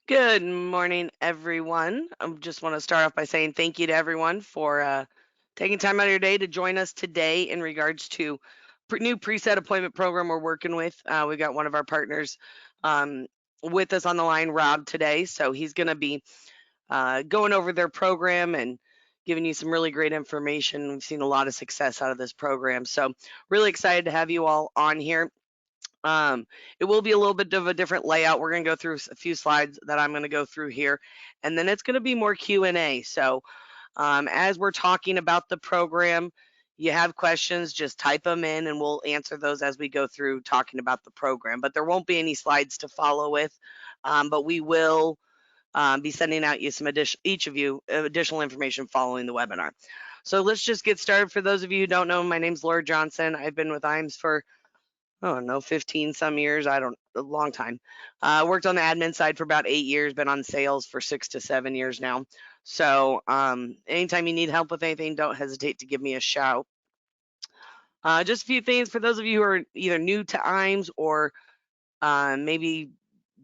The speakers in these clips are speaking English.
Good morning, everyone. I just want to start off by saying thank you to everyone for taking time out of your day to join us today in regards to new preset appointment program we're working with. We've got one of our partners um, with us on the line, Rob, today. So he's going to be going over their program and giving you some really great information. We've seen a lot of success out of this program. So really excited to have you all on here. Um, it will be a little bit of a different layout. We're going to go through a few slides that I'm going to go through here, and then it's going to be more Q&A. So as we're talking about the program, you have questions, just type them in, and we'll answer those as we go through talking about the program. But there won't be any slides to follow with, but we will be sending out you some each of you additional information following the webinar. So let's just get started. For those of you who don't know, my name's Laura Johnson. I've been with IAMS for I don't know, 15 some years. A long time. Worked on the admin side for about 8 years, been on sales for 6 to 7 years now. So anytime you need help with anything, don't hesitate to give me a shout. Just a few things for those of you who are either new to IAMS or maybe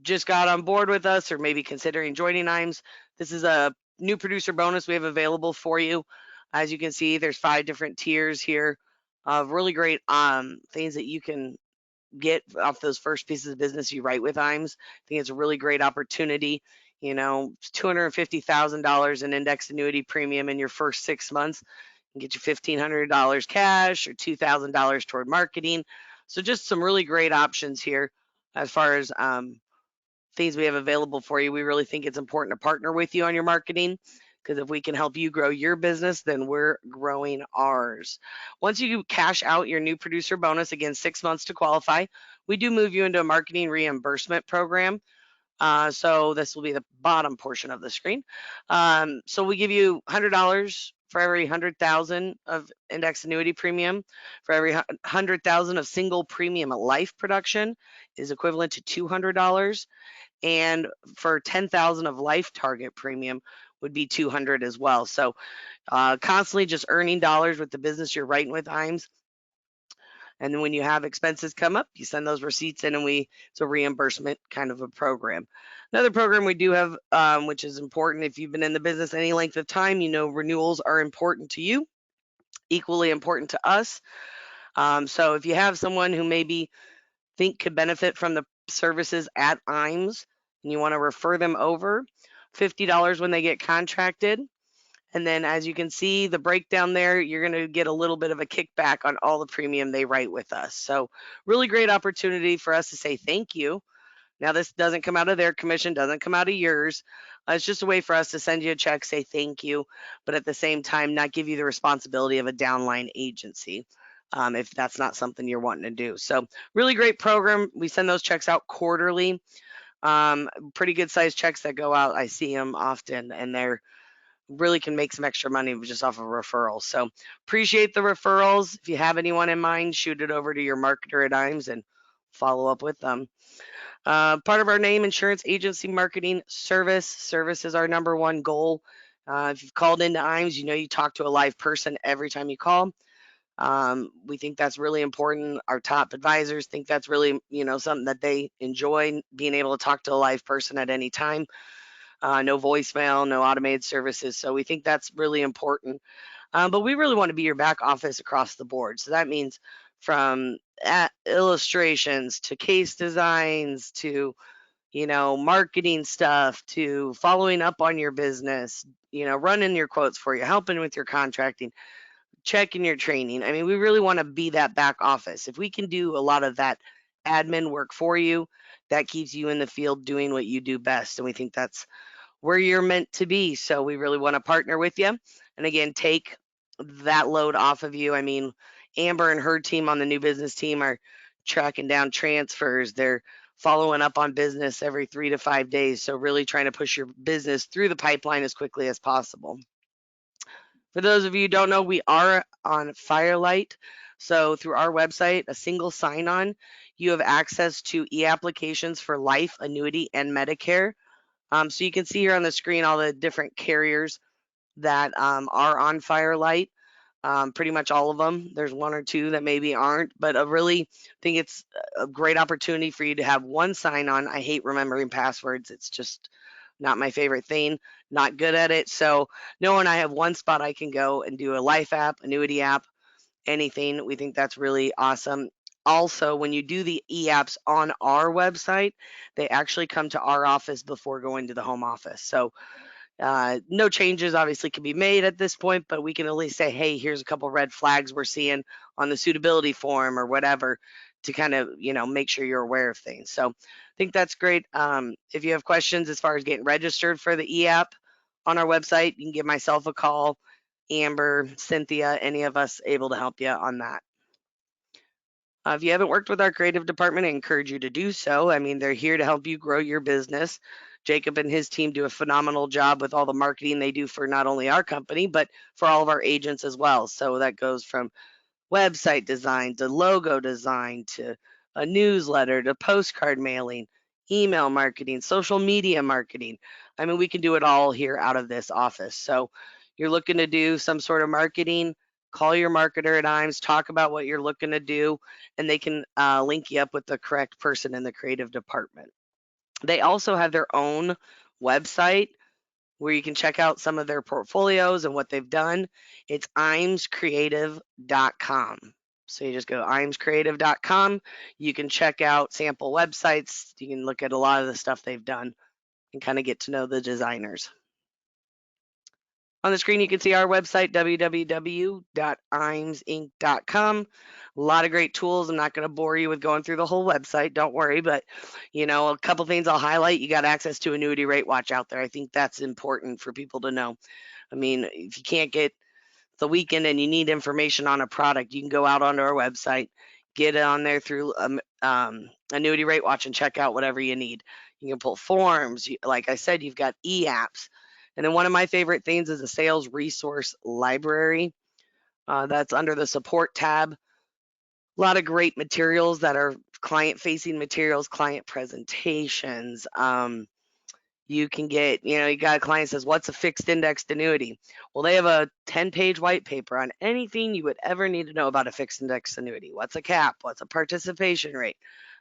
just got on board with us or maybe considering joining IAMS. This is a new producer bonus we have available for you. As you can see, there's 5 different tiers here of really great things that you can get off those first pieces of business you write with IAMS. I think it's a really great opportunity. You know, $250,000 in index annuity premium in your first 6 months and get you $1,500 cash or $2,000 toward marketing. So just some really great options here as far as things we have available for you. We really think it's important to partner with you on your marketing because if we can help you grow your business, then we're growing ours. Once you cash out your new producer bonus, again, 6 months to qualify, we do move you into a marketing reimbursement program. So this will be the bottom portion of the screen. So we give you $100 for every 100,000 of index annuity premium. For every 100,000 of single premium life production is equivalent to $200, and for 10,000 of life target premium would be 200 as well. So constantly just earning dollars with the business you're writing with IAMS. And then when you have expenses come up, you send those receipts in, and it's a reimbursement kind of a program. Another program we do have, which is important if you've been in the business any length of time, you know renewals are important to you, equally important to us. So if you have someone who maybe think could benefit from the services at IAMS and you want to refer them over, $50 when they get contracted. And then as you can see, the breakdown there, you're going to get a little bit of a kickback on all the premium they write with us. So really great opportunity for us to say thank you. Now, this doesn't come out of their commission, doesn't come out of yours. It's just a way for us to send you a check, say thank you, but at the same time, not give you the responsibility of a downline agency if that's not something you're wanting to do. So, really great program. We send those checks out quarterly. Pretty good sized checks that go out. I see them often, and they're really can make some extra money just off of referrals. So appreciate the referrals. If you have anyone in mind, shoot it over to your marketer at IAMS and follow up with them. Part of our name, insurance agency marketing service. Service is our number one goal. If you've called into IAMS, you know you talk to a live person every time you call. We think that's really important. Our top advisors think that's really, something that they enjoy, being able to talk to a live person at any time. No voicemail, no automated services. So we think that's really important. But we really want to be your back office across the board. So that means from illustrations to case designs to, marketing stuff to following up on your business, running your quotes for you, helping with your contracting, checking your training. I mean, we really want to be that back office. If we can do a lot of that admin work for you, that keeps you in the field doing what you do best. And we think that's where you're meant to be. So we really want to partner with you. And again, take that load off of you. I mean, Amber and her team on the new business team are tracking down transfers. They're following up on business every 3 to 5 days. So really trying to push your business through the pipeline as quickly as possible. For those of you who don't know, we are on Firelight. So through our website, a single sign-on, you have access to e-applications for life, annuity, and Medicare. So you can see here on the screen all the different carriers that are on Firelight. Pretty much all of them. There's one or two that maybe aren't, but I really think it's a great opportunity for you to have one sign on. I hate remembering passwords. It's just not my favorite thing. Not good at it. So knowing I have one spot I can go and do a life app, annuity app, anything, we think that's really awesome. Also, when you do the e-apps on our website, they actually come to our office before going to the home office. So no changes obviously can be made at this point, but we can at least say, hey, here's a couple red flags we're seeing on the suitability form or whatever to kind of, make sure you're aware of things. So I think that's great. If you have questions as far as getting registered for the e-app on our website, you can give myself a call, Amber, Cynthia, any of us able to help you on that. If you haven't worked with our creative department, I encourage you to do so. I mean, they're here to help you grow your business. Jacob and his team do a phenomenal job with all the marketing they do for not only our company, but for all of our agents as well. So that goes from website design to logo design to a newsletter to postcard mailing, email marketing, social media marketing. I mean, we can do it all here out of this office. So you're looking to do some sort of marketing, call your marketer at IAMS, talk about what you're looking to do, and they can link you up with the correct person in the creative department. They also have their own website where you can check out some of their portfolios and what they've done. It's imscreative.com. So you just go imscreative.com. You can check out sample websites. You can look at a lot of the stuff they've done and kind of get to know the designers. On the screen, you can see our website, www.imsinc.com. A lot of great tools. I'm not going to bore you with going through the whole website. Don't worry. But, a couple things I'll highlight. You got access to Annuity Rate Watch out there. I think that's important for people to know. I mean, if you can't get the weekend and you need information on a product, you can go out onto our website, get it on there through Annuity Rate Watch and check out whatever you need. You can pull forms. Like I said, you've got e-apps. And then one of my favorite things is a sales resource library. That's under the support tab. A lot of great materials that are client facing materials, client presentations. You can get, you got a client says, what's a fixed indexed annuity? Well, they have a 10-page white paper on anything you would ever need to know about a fixed indexed annuity. What's a cap? What's a participation rate?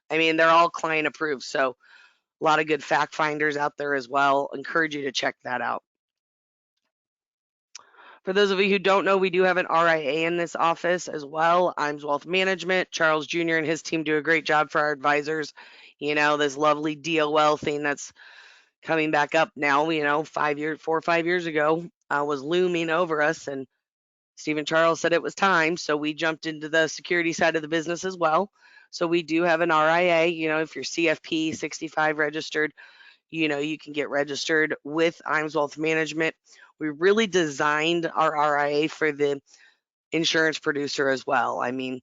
I mean, they're all client approved. So a lot of good fact finders out there as well. Encourage you to check that out. For those of you who don't know, we do have an RIA in this office as well. IAMS Wealth Management. Charles Jr. and his team do a great job for our advisors. This lovely DOL thing that's coming back up now, 4 or 5 years ago, was looming over us. And Stephen Charles said it was time. So we jumped into the security side of the business as well. So we do have an RIA. If you're CFP 65 registered, you can get registered with IAMS Wealth Management. We really designed our RIA for the insurance producer as well. I mean,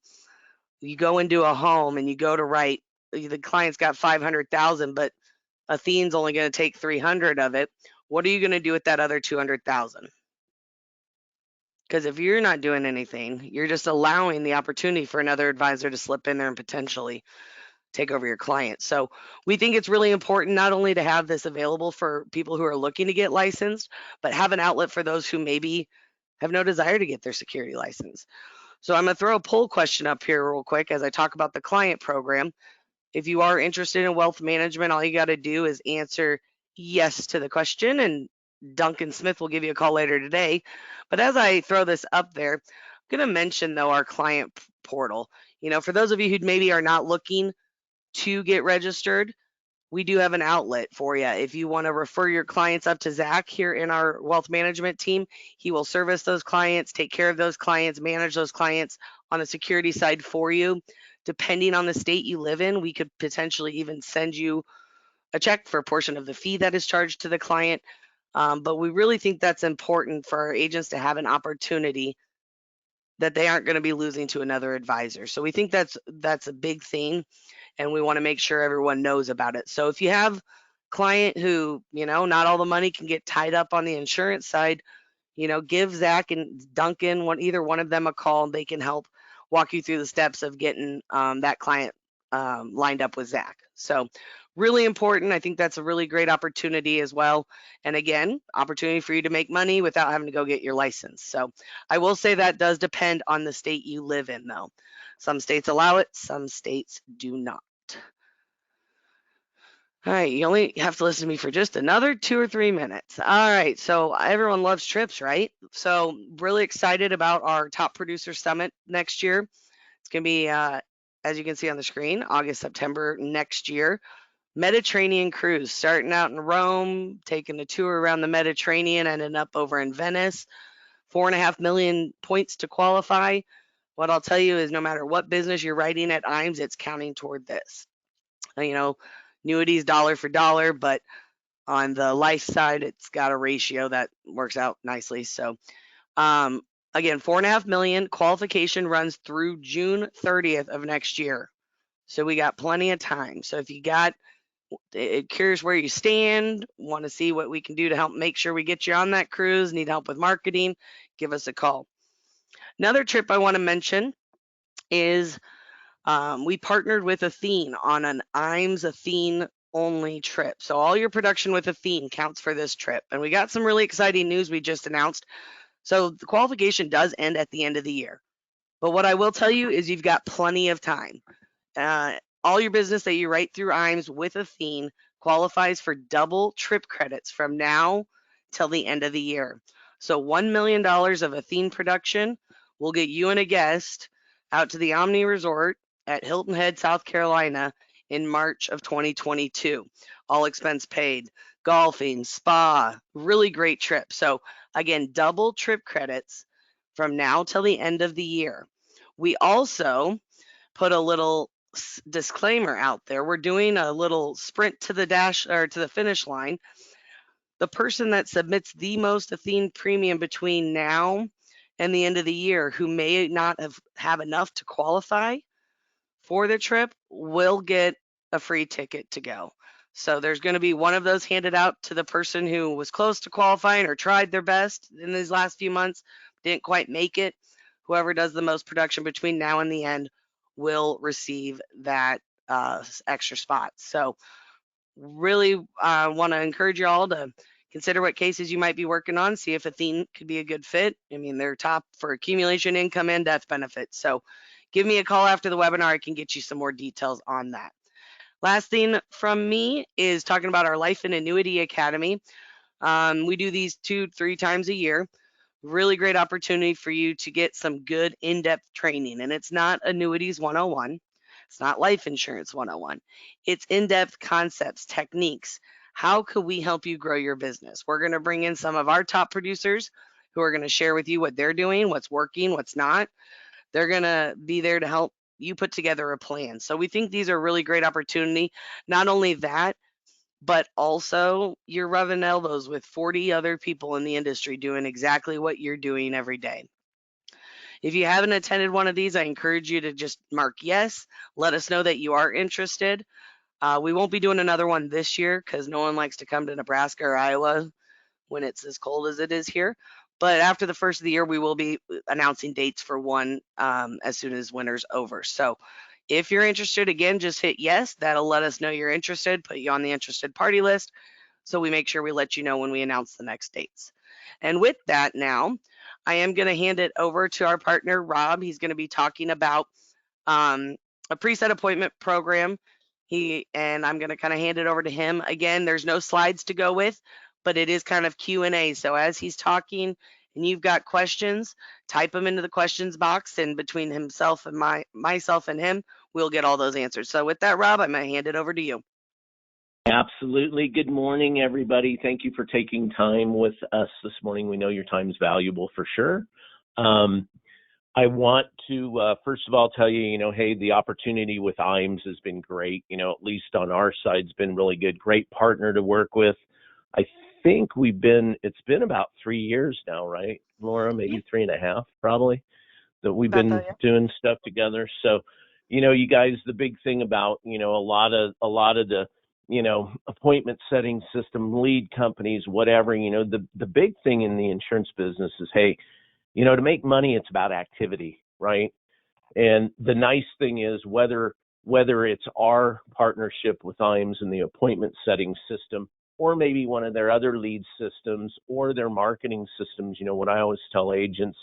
you go into a home and you go to write, the client's got 500,000, but Athene's only going to take 300 of it. What are you going to do with that other 200,000? Because if you're not doing anything, you're just allowing the opportunity for another advisor to slip in there and potentially take over your client. So we think it's really important not only to have this available for people who are looking to get licensed, but have an outlet for those who maybe have no desire to get their security license. So I'm going to throw a poll question up here real quick as I talk about the client program. If you are interested in wealth management, all you got to do is answer yes to the question, and Duncan Smith will give you a call later today. But as I throw this up there, I'm going to mention, though, our client portal. For those of you who maybe are not looking to get registered, we do have an outlet for you. If you want to refer your clients up to Zach here in our wealth management team, he will service those clients, take care of those clients, manage those clients on the security side for you. Depending on the state you live in, we could potentially even send you a check for a portion of the fee that is charged to the client. But we really think that's important for our agents to have an opportunity that they aren't going to be losing to another advisor. So we think that's a big thing, and we want to make sure everyone knows about it. So if you have client who, not all the money can get tied up on the insurance side, give Zach and Duncan, either one of them, a call, and they can help walk you through the steps of getting that client lined up with Zach. So really important. I think that's a really great opportunity as well. And again, opportunity for you to make money without having to go get your license. So I will say that does depend on the state you live in, though. Some states allow it, some states do not. All right, you only have to listen to me for just another 2 or 3 minutes. All right, so everyone loves trips, right? So really excited about our Top Producer Summit next year. It's going to be, as you can see on the screen, August, September next year. Mediterranean cruise, starting out in Rome, taking a tour around the Mediterranean, ending up over in Venice. 4.5 million points to qualify. What I'll tell you is no matter what business you're writing at IAMS, it's counting toward this. You know, annuities dollar for dollar, but on the life side, it's got a ratio that works out nicely. So, um, again, 4.5 million qualification runs through June 30th of next year. So we got plenty of time. So if you got curious where you stand, want to see what we can do to help make sure we get you on that cruise, need help with marketing, give us a call. Another trip I want to mention is we partnered with Athene on an IAMS Athene only trip. So all your production with Athene counts for this trip. And we got some really exciting news we just announced. So the qualification does end at the end of the year. But what I will tell you is you've got plenty of time. Uh, all your business that you write through IAMS with Athene qualifies for double trip credits from now till the end of the year. So $1 million of Athene production will get you and a guest out to the Omni Resort at Hilton Head, South Carolina in March of 2022. All expense paid, golfing, spa, really great trip. So again, double trip credits from now till the end of the year. We also put a little disclaimer out there. We're doing a little sprint to the dash or to the finish line. The person that submits the most Athene premium between now and the end of the year who may not have enough to qualify for the trip will get a free ticket to go. So there's going to be one of those handed out to the person who was close to qualifying or tried their best in these last few months, didn't quite make it. Whoever does the most production between now and the end will receive that extra spot. So really want to encourage you all to consider what cases you might be working on, see if Athene could be a good fit. I mean, they're top for accumulation, income, and death benefits. So give me a call after the webinar. I can get you some more details on that. Last thing from me is talking about our Life and Annuity Academy. We do these 2-3 times a year. Really great opportunity for you to get some good in-depth training. And it's not Annuities 101. It's not Life Insurance 101. It's in-depth concepts, techniques. How could we help you grow your business? We're going to bring in some of our top producers who are going to share with you what they're doing, what's working, what's not. They're going to be there to help you put together a plan. So we think these are really great opportunity. Not only that, but also you're rubbing elbows with 40 other people in the industry doing exactly what you're doing every day. If you haven't attended one of these, I encourage you to just mark yes. Let us know that you are interested. We won't be doing another one this year because no one likes to come to Nebraska or Iowa when it's as cold as it is here. But after the first of the year, we will be announcing dates for one as soon as winter's over. So if you're interested, again, just hit yes. That'll let us know you're interested, put you on the interested party list. So we make sure we let you know when we announce the next dates. And with that now, I am going to hand it over to our partner, Rob. He's going to be talking about a preset appointment program. I'm going to kind of hand it over to him. Again, there's no slides to go with, but it is kind of Q&A. So as he's talking and you've got questions, type them into the questions box, and between himself and myself and him, we'll get all those answers. So with that, Rob, I'm going to hand it over to you. Absolutely. Good morning, everybody. Thank you for taking time with us this morning. We know your time is valuable for sure. I want to, first of all, tell you, hey, the opportunity with IAMS has been great. At least on our side, it's been really good. Great partner to work with. I think it's been about 3 years now, right, Laura? Maybe 3.5, probably, that we've been doing stuff together. So, you guys, the big thing about, a lot of the, appointment setting system, lead companies, whatever, the big thing in the insurance business is, hey, to make money, it's about activity, right? And the nice thing is whether whether it's our partnership with IAMS and the appointment setting system, or maybe one of their other lead systems or their marketing systems. What I always tell agents,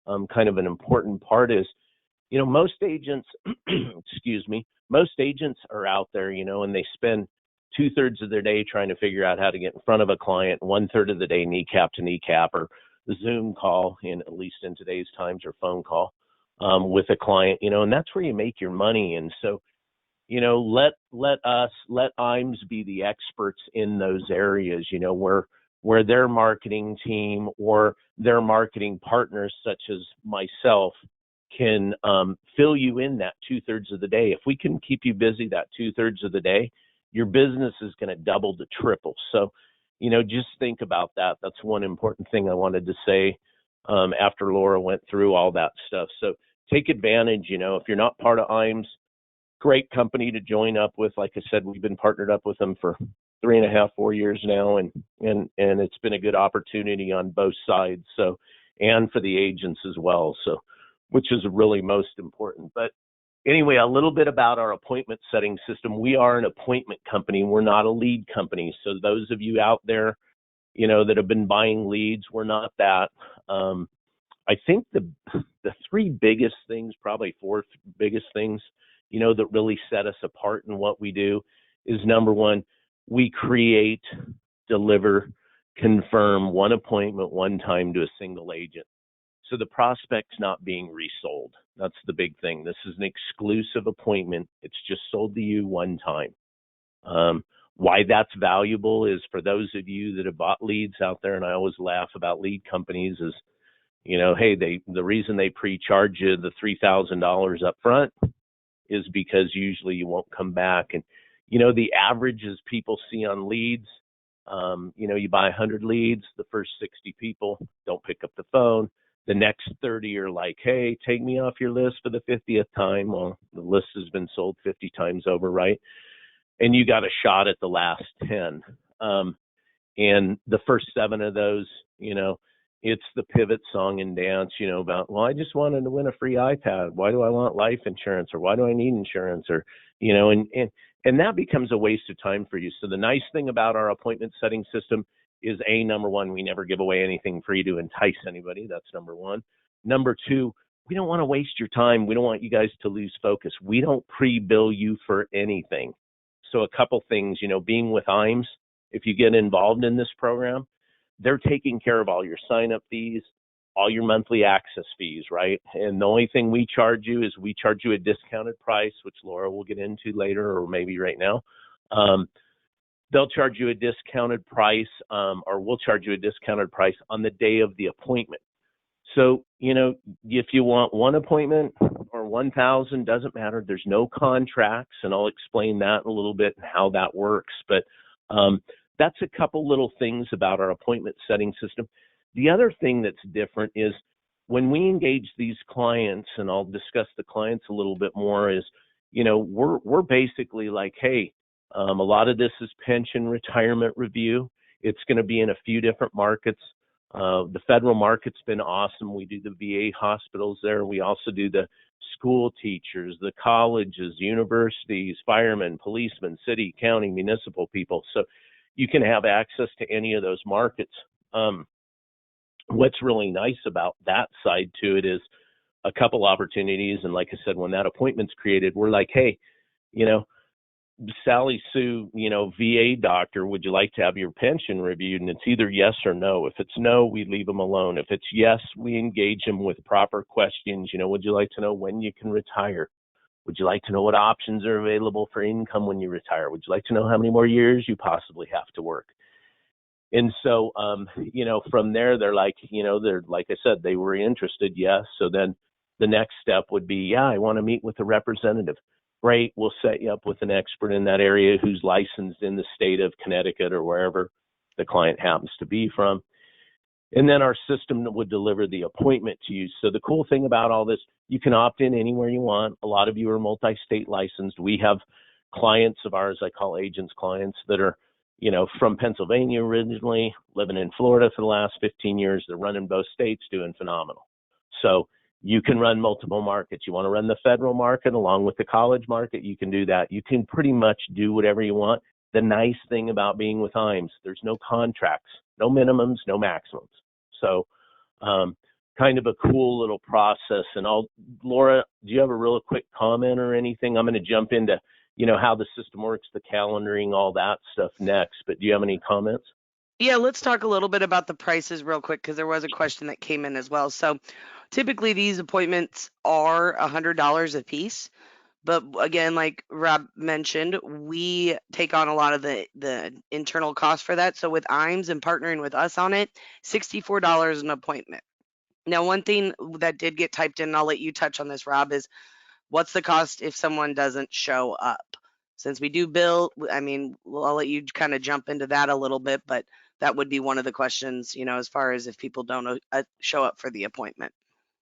kind of an important part is, most agents, excuse me, most agents are out there, and they spend 2/3 of their day trying to figure out how to get in front of a client, 1/3 of the day kneecap to kneecap or the Zoom call, at least in today's times, or phone call with a client, and that's where you make your money. And so, let IAMS be the experts in those areas, where their marketing team or their marketing partners, such as myself, can fill you in that 2/3 of the day. If we can keep you busy that 2/3 of the day, your business is going to double to triple. So, just think about that. That's one important thing I wanted to say after Laura went through all that stuff. So take advantage. If you're not part of IAMS, great company to join up with. Like I said, we've been partnered up with them for 3.5, 4 years now, and it's been a good opportunity on both sides. So, and for the agents as well. So, which is really most important. But anyway, a little bit about our appointment setting system. We are an appointment company. We're not a lead company. So those of you out there, that have been buying leads, we're not that. I think the three biggest things, probably four biggest things, that really set us apart in what we do is, number one, we create, deliver, confirm one appointment one time to a single agent. So the prospect's not being resold. That's the big thing. This is an exclusive appointment. It's just sold to you one time. Why that's valuable is, for those of you that have bought leads out there, and I always laugh about lead companies, is, hey, the reason they pre-charge you the $3,000 up front is because usually you won't come back. And, the averages people see on leads, you buy 100 leads, the first 60 people don't pick up the phone. The next 30 are like, hey, take me off your list for the 50th time. Well, the list has been sold 50 times over, right? And you got a shot at the last 10. And the first 7 of those, it's the pivot song and dance, about, well, I just wanted to win a free iPad. Why do I want life insurance? Or why do I need insurance? Or, and that becomes a waste of time for you. So the nice thing about our appointment setting system is, number one, we never give away anything free to entice anybody. That's number one. Number two, we don't want to waste your time. We don't want you guys to lose focus. We don't pre-bill you for anything. So a couple things, being with IAMS, if you get involved in this program, they're taking care of all your sign-up fees, all your monthly access fees, right? And the only thing we charge you is we charge you a discounted price, which Laura will get into later, or maybe right now. They'll charge you a discounted price, or we'll charge you a discounted price on the day of the appointment. So, if you want one appointment or 1,000, doesn't matter. There's no contracts, and I'll explain that in a little bit and how that works. But that's a couple little things about our appointment setting system. The other thing that's different is when we engage these clients, and I'll discuss the clients a little bit more, is, we're basically like, hey, a lot of this is pension retirement review. It's going to be in a few different markets. The federal market's been awesome. We do the VA hospitals there. We also do the school teachers, the colleges, universities, firemen, policemen, city, county, municipal people. So you can have access to any of those markets. What's really nice about that side to it is a couple opportunities. And like I said, when that appointment's created, we're like, hey, Sally Sue, VA doctor, would you like to have your pension reviewed? And it's either yes or no. If it's no, we leave them alone. If it's yes, we engage them with proper questions. Would you like to know when you can retire? Would you like to know what options are available for income when you retire? Would you like to know how many more years you possibly have to work? And so, from there, they're like, like I said, they were interested. Yes. So then the next step would be, yeah, I want to meet with a representative. Great. We'll set you up with an expert in that area who's licensed in the state of Connecticut or wherever the client happens to be from. And then our system would deliver the appointment to you. So the cool thing about all this, you can opt in anywhere you want. A lot of you are multi-state licensed. We have clients of ours, I call agents clients, that are, from Pennsylvania originally, living in Florida for the last 15 years. They're running both states, doing phenomenal. So, You can run multiple markets. You want to run the federal market along with the college market, you can do that. You can pretty much do whatever you want. The nice thing about being with IAMS, there's no contracts, no minimums, no maximums. So kind of a cool little process. And Laura, do you have a real quick comment or anything? I'm going to jump into, how the system works, the calendaring, all that stuff next. But do you have any comments? Yeah, let's talk a little bit about the prices real quick because there was a question that came in as well. So typically these appointments are $100 a piece. But again, like Rob mentioned, we take on a lot of the internal costs for that. So with IAMS and partnering with us on it, $64 an appointment. Now, one thing that did get typed in, and I'll let you touch on this, Rob, is what's the cost if someone doesn't show up? Since we do bill, I mean, I'll let you kind of jump into that a little bit, but that would be one of the questions, as far as if people don't show up for the appointment.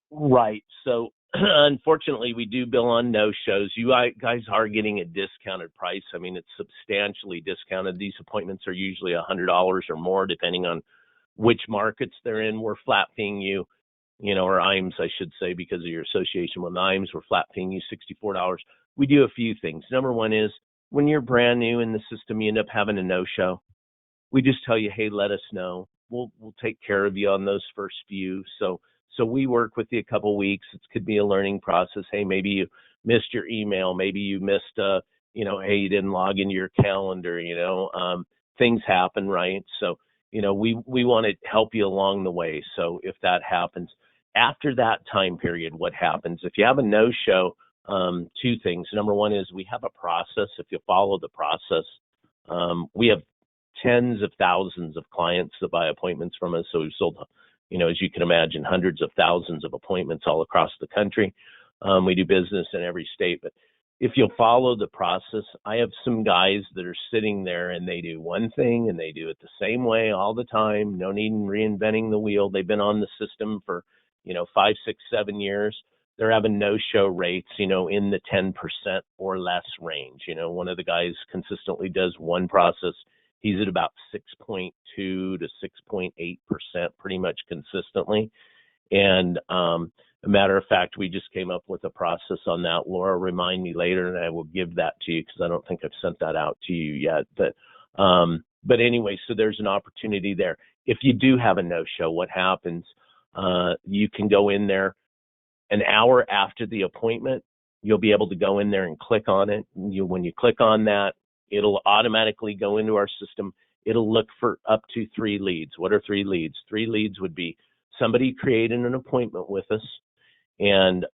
Right. So unfortunately, we do bill on no-shows. You guys are getting a discounted price. I mean, it's substantially discounted. These appointments are usually $100 or more, depending on which markets they're in. We're flat feeing you, or IAMS, I should say, because of your association with IAMS, we're flat feeing you $64. We do a few things. Number one is when you're brand new in the system, you end up having a no-show. We just tell you, hey, let us know. We'll take care of you on those first few. So we work with you a couple weeks. It could be a learning process. Hey, maybe you missed your email. Maybe you missed, hey, you didn't log into your calendar. Things happen, right? So, we want to help you along the way. So if that happens, after that time period, what happens? If you have a no-show, two things. Number one is we have a process. If you follow the process, we have tens of thousands of clients that buy appointments from us. So we've sold, as you can imagine, hundreds of thousands of appointments all across the country. We do business in every state. But if you'll follow the process, I have some guys that are sitting there and they do one thing and they do it the same way all the time. No need in reinventing the wheel. They've been on the system for, 5, 6, 7 years. They're having no-show rates, in the 10% or less range. One of the guys consistently does one process. He's at about 6.2 to 6.8% pretty much consistently. And a matter of fact, we just came up with a process on that. Laura, remind me later, and I will give that to you because I don't think I've sent that out to you yet. But anyway, so there's an opportunity there. If you do have a no-show, what happens? You can go in there an hour after the appointment. You'll be able to go in there and click on it. When you click on that, it'll automatically go into our system. It'll look for up to 3 leads. What are 3 leads? 3 leads would be somebody creating an appointment with us, and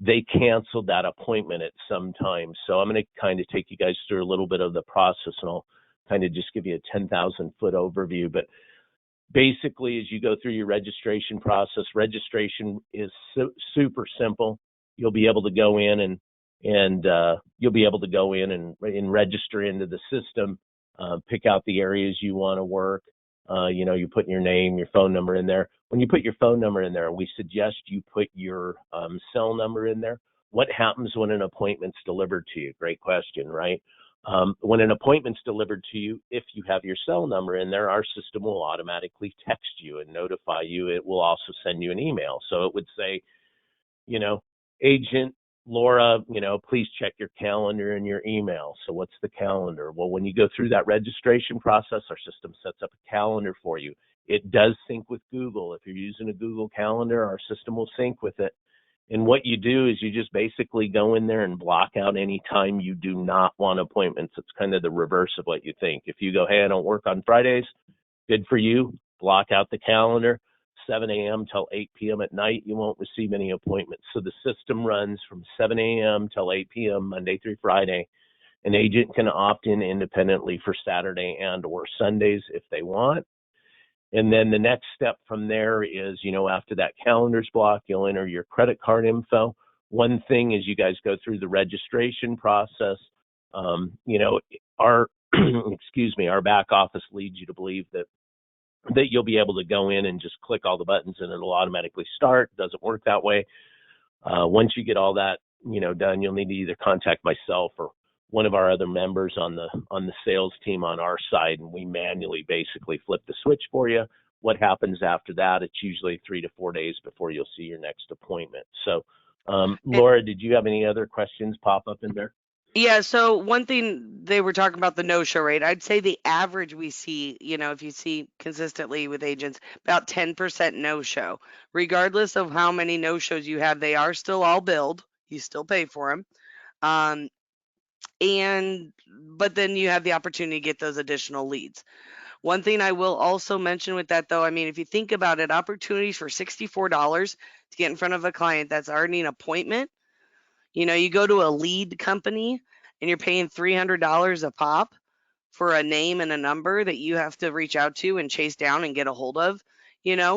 they canceled that appointment at some time. So I'm going to kind of take you guys through a little bit of the process, and I'll kind of just give you a 10,000-foot overview. But basically, as you go through your registration process, registration is super simple. You'll be able to go in and you'll be able to go in and register into the system, pick out the areas you want to work. You put your name, your phone number in there. When you put your phone number in there, we suggest you put your cell number in there. What happens when an appointment's delivered to you? Great question, right? When an appointment's delivered to you, if you have your cell number in there, our system will automatically text you and notify you. It will also send you an email. So it would say, Agent Laura, please check your calendar and your email. So what's the calendar? Well, when you go through that registration process, our system sets up a calendar for you. It does sync with Google. If you're using a Google Calendar, our system will sync with it. And what you do is you just basically go in there and block out any time you do not want appointments. It's kind of the reverse of what you think. If you go, hey, I don't work on Fridays, good for you. Block out the calendar. 7 a.m. till 8 p.m. at night, you won't receive any appointments. So the system runs from 7 a.m. till 8 p.m. Monday through Friday. An agent can opt in independently for Saturday and or Sundays if they want. And then the next step from there is, after that calendar's blocked, you'll enter your credit card info. One thing is you guys go through the registration process. Our our back office leads you to believe that you'll be able to go in and just click all the buttons and it'll automatically start. It doesn't work that way. Once you get all that, done, you'll need to either contact myself or one of our other members on the sales team on our side, and we manually basically flip the switch for you. what happens after that, it's usually 3 to 4 days before you'll see your next appointment. So, And Laura, did you have any other questions pop up in there? yeah, so one thing they were talking about the no-show rate. I'd say the average we see, if you see consistently with agents, about 10% no-show. Regardless of how many no-shows you have, they are still all billed. You still pay for them. Um, and but then you have the opportunity to get those additional leads. One thing I will also mention with that though, I mean, if you think about it, opportunities for $64 to get in front of a client that's already an appointment. You go to a lead company and you're paying $300 a pop for a name and a number that you have to reach out to and chase down and get a hold of.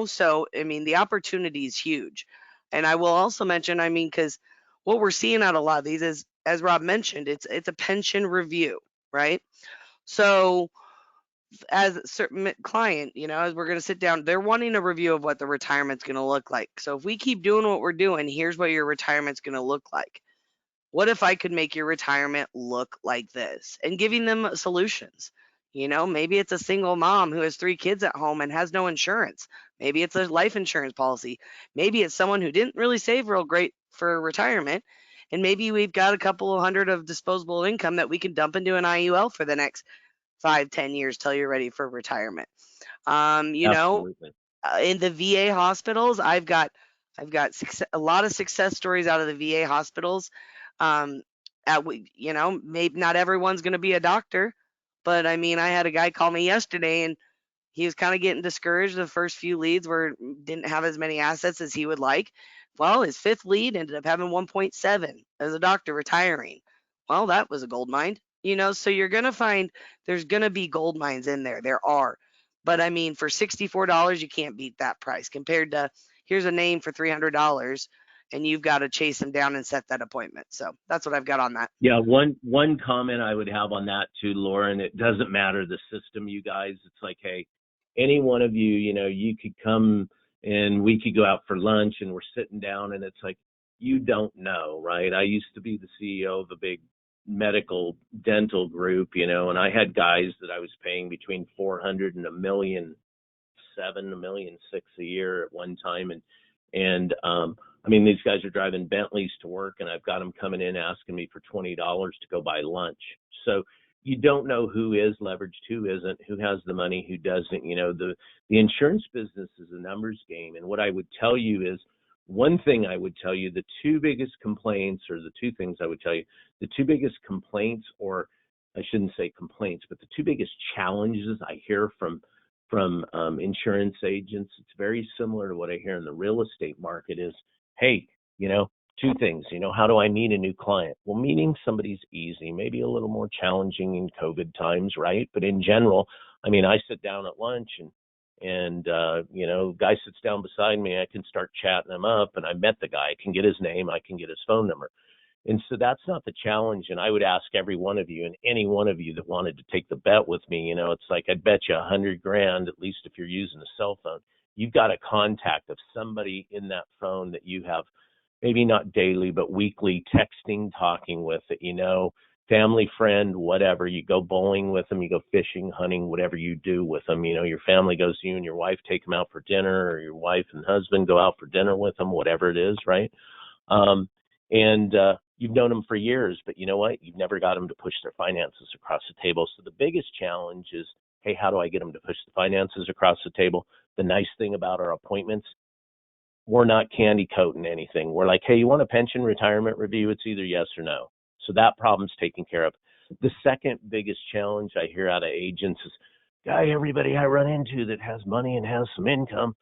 So I mean, the opportunity is huge. And I will also mention, I mean, because what we're seeing out of a lot of these is, as Rob mentioned, it's a pension review, right? So as a certain client, as we're going to sit down, they're wanting a review of what the retirement's going to look like. So if we keep doing what we're doing, here's what your retirement's going to look like. What if I could make your retirement look like this? And giving them solutions. Maybe it's a single mom who has 3 kids at home and has no insurance. Maybe it's a life insurance policy. Maybe it's someone who didn't really save real great for retirement. And maybe we've got a couple of hundred of disposable income that we can dump into an IUL for the next 5, 10 years till you're ready for retirement. Um, you know, Absolutely. in the VA hospitals, I've got a lot of success stories out of the VA hospitals. Um, maybe not everyone's going to be a doctor, but I mean, I had a guy call me yesterday and he was kind of getting discouraged. The first few leads didn't have as many assets as he would like. Well, his fifth lead ended up having 1.7 as a doctor retiring. Well, that was a gold mine. So you're going to find there's going to be gold mines in there. There are. But I mean, for $64, you can't beat that price compared to here's a name for $300 and you've got to chase them down and set that appointment. So that's what I've got on that. Yeah, one comment I would have on that too, Lauren, it doesn't matter the system, you guys. It's like, hey, any one of you, you could come and we could go out for lunch and we're sitting down and it's like, you don't know, right? I used to be the CEO of a big medical dental group, and I had guys that I was paying between 400 and a million six a year at one time, and I mean, these guys are driving Bentleys to work, and I've got them coming in asking me for $20 to go buy lunch. So you don't know who is leveraged, who isn't, who has the money, who doesn't. The insurance business is a numbers game, and what I would tell you is one thing I would tell you, the two biggest complaints, or the two things I would tell you, the two biggest complaints, or I shouldn't say complaints, but the two biggest challenges I hear from insurance agents, it's very similar to what I hear in the real estate market is, hey, two things, how do I meet a new client? Well, meeting somebody's easy, maybe a little more challenging in COVID times, right? But in general, I mean, I sit down at lunch and guy sits down beside me, I can start chatting him up, and I met the guy, I can get his name, I can get his phone number. And so that's not the challenge. And I would ask every one of you, and any one of you that wanted to take the bet with me, it's like, I'd bet you 100 grand, at least if you're using a cell phone, you've got a contact of somebody in that phone that you have maybe not daily, but weekly texting, talking with, that family, friend, whatever. You go bowling with them, you go fishing, hunting, whatever you do with them. Your family goes, you and your wife take them out for dinner, or your wife and husband go out for dinner with them, whatever it is, right? And you've known them for years, but you know what? You've never got them to push their finances across the table. So the biggest challenge is, hey, how do I get them to push the finances across the table? The nice thing about our appointments, we're not candy coating anything. We're like, hey, you want a pension retirement review? It's either yes or no. So that problem's taken care of. The second biggest challenge I hear out of agents is, everybody I run into that has money and has some income,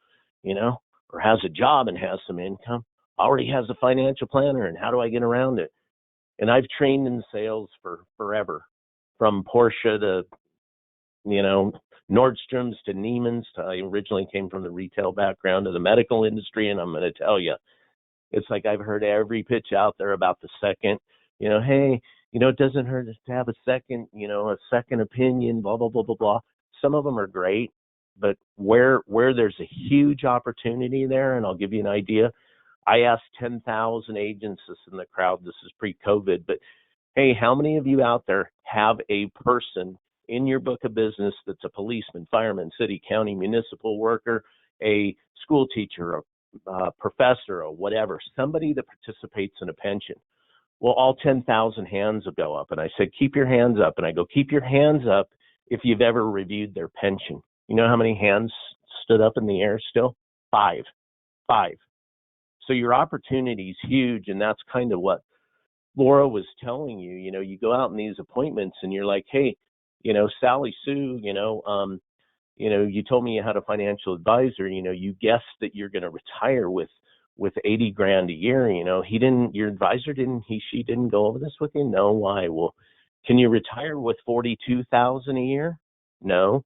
or has a job and has some income, already has a financial planner, and how do I get around it? And I've trained in sales for forever, from Porsche to, Nordstrom's to Neiman's. I originally came from the retail background to the medical industry, and I'm going to tell you, it's like I've heard every pitch out there about the second, hey, it doesn't hurt to have a second opinion, blah, blah, blah, blah, blah. Some of them are great, but where there's a huge opportunity there, and I'll give you an idea. I asked 10,000 agents this in the crowd. This is pre-COVID, but hey, how many of you out there have a person in your book of business that's a policeman, fireman, city, county, municipal worker, a school teacher, a professor, or whatever, somebody that participates in a pension. Well, all 10,000 hands will go up. And I said, keep your hands up. And I go, keep your hands up if you've ever reviewed their pension. You know how many hands stood up in the air still? Five. Five. So your opportunity is huge. And that's kind of what Laura was telling you. You know, you go out in these appointments and you're like, hey, Sally Sue, you told me you had a financial advisor, you guessed that you're going to retire with 80 grand a year. Your advisor she didn't go over this with you. No. Why? Well, can you retire with 42,000 a year? No.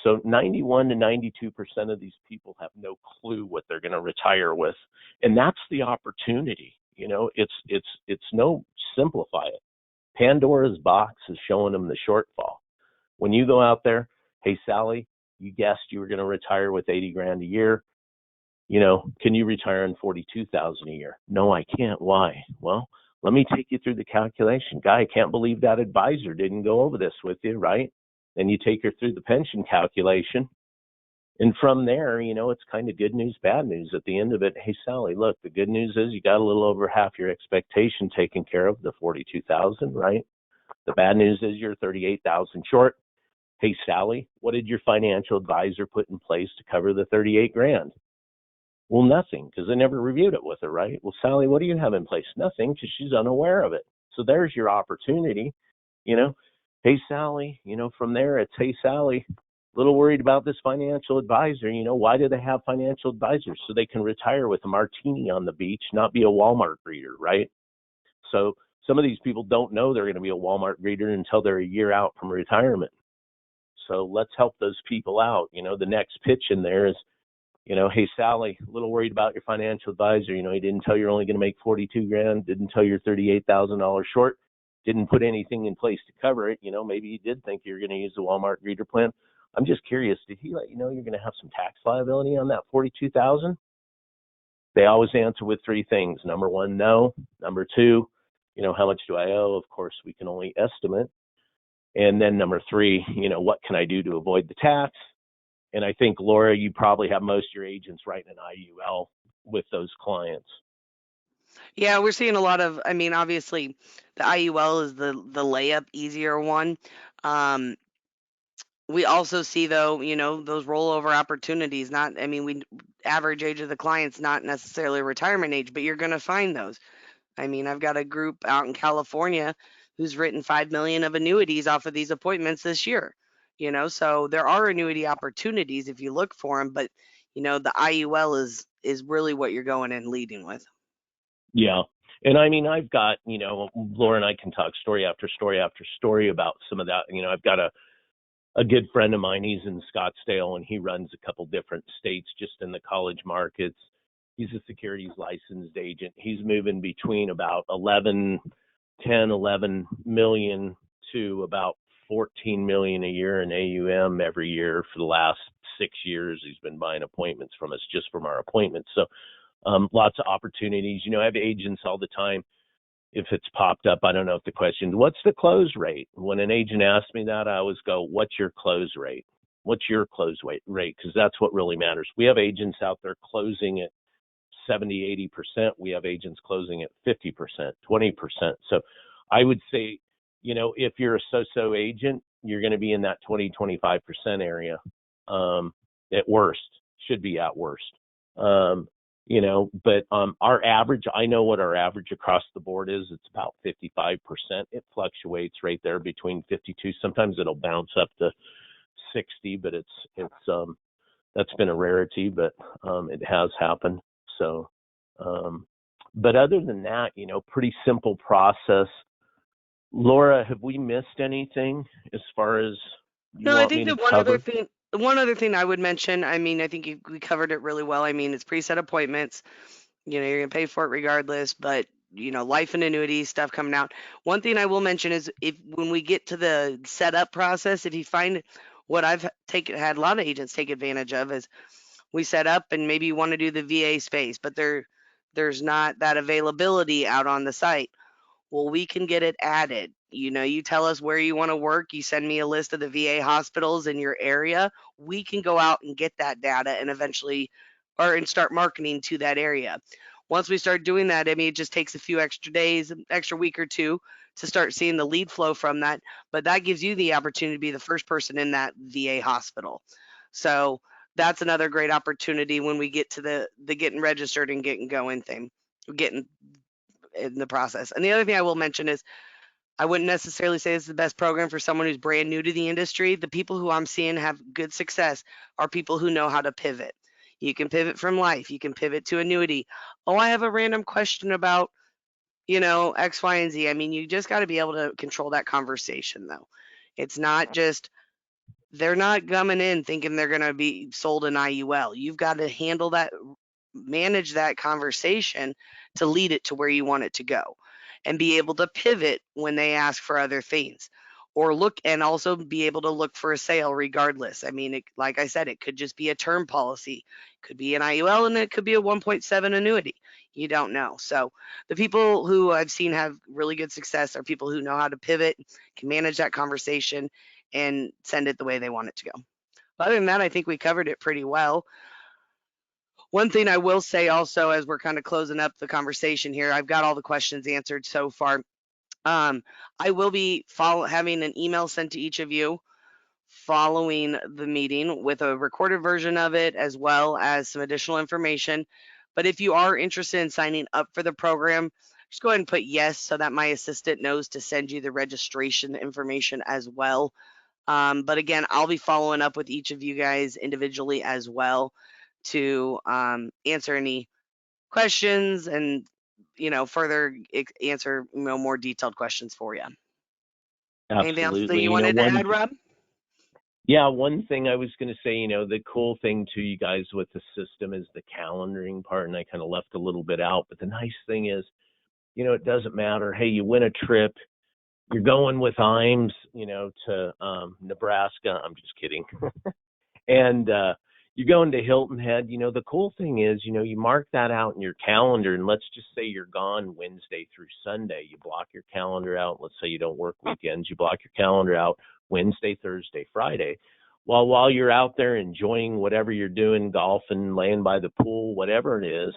So 91 to 92% of these people have no clue what they're going to retire with. And that's the opportunity. It's no, simplify it. Pandora's box is showing them the shortfall. When you go out there, hey, Sally, you guessed you were going to retire with 80 grand a year. Can you retire in 42,000 a year? No, I can't. Why? Well, let me take you through the calculation. Guy, I can't believe that advisor didn't go over this with you, right? Then you take her through the pension calculation. And from there, it's kind of good news, bad news. At the end of it, hey, Sally, look, the good news is you got a little over half your expectation taken care of, the 42,000, right? The bad news is you're 38,000 short. Hey, Sally, what did your financial advisor put in place to cover the 38 grand? Well, nothing, because they never reviewed it with her, right? Well, Sally, what do you have in place? Nothing, because she's unaware of it. So there's your opportunity. Hey, Sally, from there it's, hey, Sally, a little worried about this financial advisor. Why do they have financial advisors? So they can retire with a martini on the beach, not be a Walmart greeter, right? So some of these people don't know they're going to be a Walmart greeter until they're a year out from retirement. So let's help those people out. The next pitch in there is, hey, Sally, a little worried about your financial advisor. He didn't tell you're only going to make 42 grand, didn't tell you're $38,000 short, didn't put anything in place to cover it. Maybe he did think you're going to use the Walmart greeter plan. I'm just curious, did he let you know you're going to have some tax liability on that 42,000? They always answer with three things. Number one, no. Number two, how much do I owe? Of course, we can only estimate. And then number three, what can I do to avoid the tax? And I think, Laura, you probably have most of your agents writing an IUL with those clients. Yeah, we're seeing a lot of, I mean, obviously the IUL is the layup easier one. Um, we also see though, those rollover opportunities, not, I mean, we average age of the client's not necessarily retirement age, but you're going to find those. I mean, I've got a group out in California who's written 5 million of annuities off of these appointments this year. So there are annuity opportunities if you look for them, but the IUL is really what you're going and leading with. Yeah. And I mean, I've got, Laura and I can talk story after story after story about some of that. I've got a good friend of mine. He's in Scottsdale and he runs a couple different states just in the college markets. He's a securities licensed agent. He's moving between about 11 million to about 14 million a year in AUM every year for the last 6 years. He's been buying appointments from us just from our appointments. So lots of opportunities. I have agents all the time. If it's popped up, I don't know if the question, what's the close rate? When an agent asks me that, I always go, what's your close rate? What's your close rate? Because that's what really matters. We have agents out there closing at 70, 80%. We have agents closing at 50%, 20%. So I would say, if you're a so-so agent, you're going to be in that 20, 25% area. At worst, should be at worst. But our average, I know what our average across the board is. It's about 55%. It fluctuates right there between 52. Sometimes it'll bounce up to 60, but that's been a rarity, but it has happened. So, but other than that, pretty simple process. Laura, have we missed anything as far as you No, I want think me to that cover? one other thing I would mention, I mean, I think we covered it really well. I mean, it's preset appointments. You're going to pay for it regardless, but life and annuity stuff coming out. One thing I will mention is if when we get to the setup process, if you find what I've taken had a lot of agents take advantage of is we set up and maybe you want to do the VA space, but there's not that availability out on the site. Well, we can get it added. You tell us where you want to work, you send me a list of the VA hospitals in your area. We can go out and get that data and eventually or and start marketing to that area. Once we start doing that, I mean, it just takes a few extra days, extra week or two to start seeing the lead flow from that. But that gives you the opportunity to be the first person in that VA hospital. So that's another great opportunity when we get to the getting registered and getting going thing, getting in the process. And the other thing I will mention is I wouldn't necessarily say it's the best program for someone who's brand new to the industry. The people who I'm seeing have good success are people who know how to pivot. You can pivot from life, you can pivot to annuity. Oh, I have a random question about, X, Y, and Z. I mean, you just got to be able to control that conversation, though. It's not just they're not coming in thinking they're going to be sold an IUL. You've got to handle that, manage that conversation to lead it to where you want it to go and be able to pivot when they ask for other things or look and also be able to look for a sale regardless. I mean, like I said, it could just be a term policy, could be an IUL, and it could be a 1.7 annuity. You don't know. So the people who I've seen have really good success are people who know how to pivot, can manage that conversation, and send it the way they want it to go. But other than that, I think we covered it pretty well. One thing I will say also, as we're kind of closing up the conversation here, I've got all the questions answered so far. Um, I will be having an email sent to each of you following the meeting with a recorded version of it as well as some additional information. But if you are interested in signing up for the program, just go ahead and put yes so that my assistant knows to send you the registration information as well. But again, I'll be following up with each of you guys individually as well to answer any questions and further answer more detailed questions for you. Anything else that Absolutely. you wanted to add, Rob? Yeah, one thing I was going to say, the cool thing to you guys with the system is the calendaring part, and I kind of left a little bit out. But the nice thing is, it doesn't matter. Hey, you win a trip, you're going with IAMS, to Nebraska. I'm just kidding. And you're going to Hilton Head. The cool thing is, you mark that out in your calendar, and let's just say you're gone Wednesday through Sunday. You block your calendar out. Let's say you don't work weekends. You block your calendar out Wednesday, Thursday, Friday. While you're out there enjoying whatever you're doing, golfing, laying by the pool, whatever it is,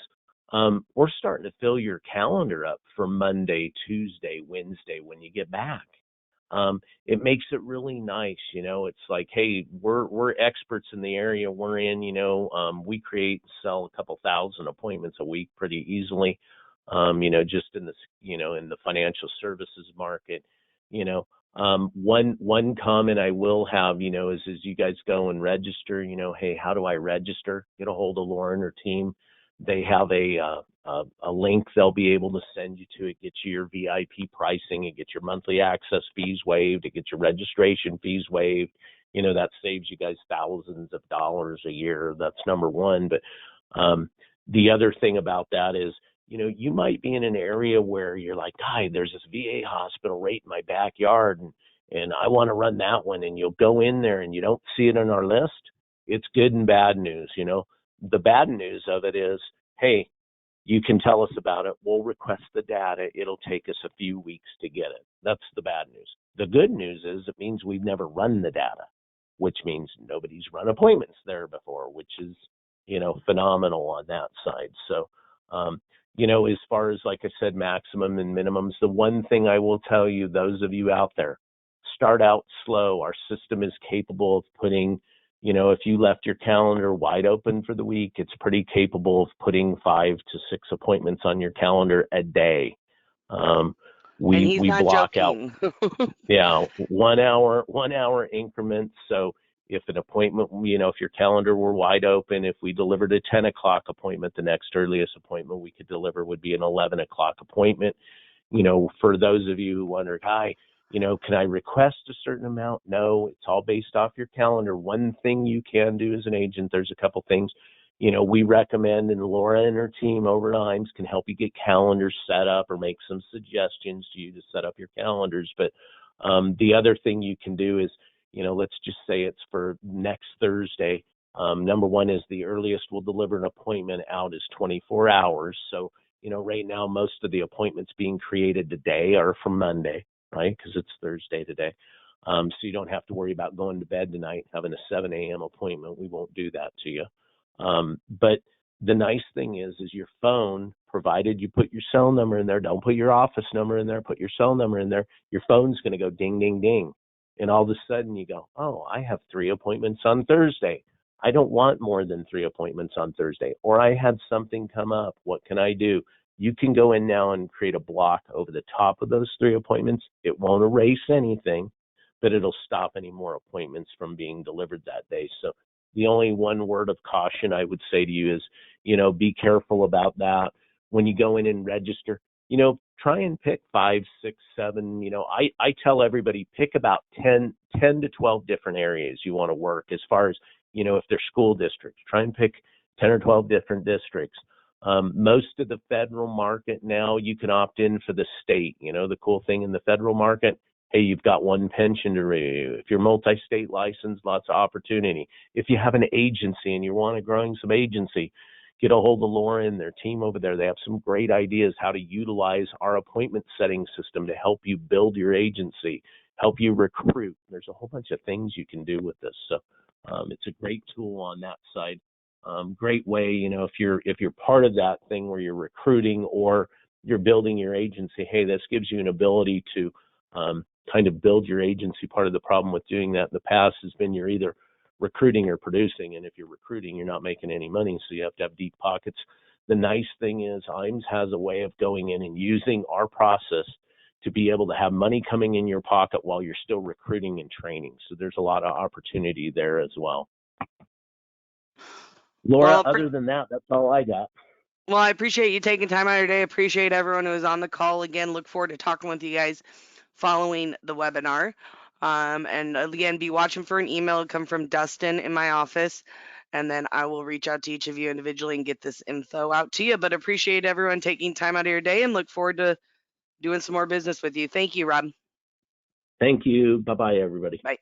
we're starting to fill your calendar up for Monday, Tuesday, Wednesday when you get back. It makes it really nice. It's like, hey, we're experts in the area we're in. We create and sell a couple thousand appointments a week pretty easily. Just in the in the financial services market. One comment I will have, is as you guys go and register, hey, how do I register? Get a hold of Lauren or team. They have a link they'll be able to send you to. It gets you your VIP pricing. It gets your monthly access fees waived. It gets your registration fees waived. That saves you guys thousands of dollars a year. That's number one. But the other thing about that is, you might be in an area where you're like, hi, there's this VA hospital right in my backyard, and I want to run that one. And you'll go in there and you don't see it on our list. It's good and bad news. The bad news of it is, hey, you can tell us about it. We'll request the data. It'll take us a few weeks to get it. That's the bad news. The good news is it means we've never run the data, which means nobody's run appointments there before, which is, phenomenal on that side. So, as far as, like I said, maximum and minimums, the one thing I will tell you, those of you out there, start out slow. Our system is capable of putting, if you left your calendar wide open for the week, it's pretty capable of putting 5 to 6 appointments on your calendar a day. And he's We not block out, joking. yeah, 1 hour increments. So if an appointment, if your calendar were wide open, if we delivered a 10 o'clock appointment, the next earliest appointment we could deliver would be an 11 o'clock appointment. For those of you who wonder, hi, can I request a certain amount? No, it's all based off your calendar. One thing you can do as an agent, there's a couple things, we recommend, and Laura and her team over at IAMS can help you get calendars set up or make some suggestions to you to set up your calendars. But the other thing you can do is, let's just say it's for next Thursday. Number one is the earliest we'll deliver an appointment out is 24 hours. So, right now, most of the appointments being created today are for Monday. right? Because it's Thursday today. So you don't have to worry about going to bed tonight, having a 7 a.m. appointment. We won't do that to you. But the nice thing is your phone, provided you put your cell number in there, don't put your office number in there, put your cell number in there, your phone's going to go ding, ding, ding. And all of a sudden you go, oh, I have 3 appointments on Thursday. I don't want more than 3 appointments on Thursday. Or I had something come up. What can I do? You can go in now and create a block over the top of those 3 appointments. It won't erase anything, but it'll stop any more appointments from being delivered that day. So the only one word of caution I would say to you is, be careful about that. When you go in and register, try and pick 5, 6, 7. I tell everybody pick about 10 to 12 different areas you want to work as far as, if they're school districts, try and pick 10 or 12 different districts. Most of the federal market now, you can opt in for the state. The cool thing in the federal market, hey, you've got one pension to renew. If you're multi-state licensed, lots of opportunity. If you have an agency and you want to growing some agency, get a hold of Laura and their team over there. They have some great ideas how to utilize our appointment setting system to help you build your agency, help you recruit. There's a whole bunch of things you can do with this. So it's a great tool on that side. Great way, if you're part of that thing where you're recruiting or you're building your agency, hey, this gives you an ability to kind of build your agency. Part of the problem with doing that in the past has been you're either recruiting or producing, and if you're recruiting, you're not making any money, so you have to have deep pockets. The nice thing is IAMS has a way of going in and using our process to be able to have money coming in your pocket while you're still recruiting and training. So there's a lot of opportunity there as well. Laura, Well, other than that, that's all I got. well, I appreciate you taking time out of your day. Appreciate everyone who was on the call. Again, look forward to talking with you guys following the webinar. And again, be watching for an email come from Dustin in my office, and then I will reach out to each of you individually and get this info out to you. But appreciate everyone taking time out of your day and look forward to doing some more business with you. Thank you, Rob. Thank you. Bye-bye, everybody. Bye.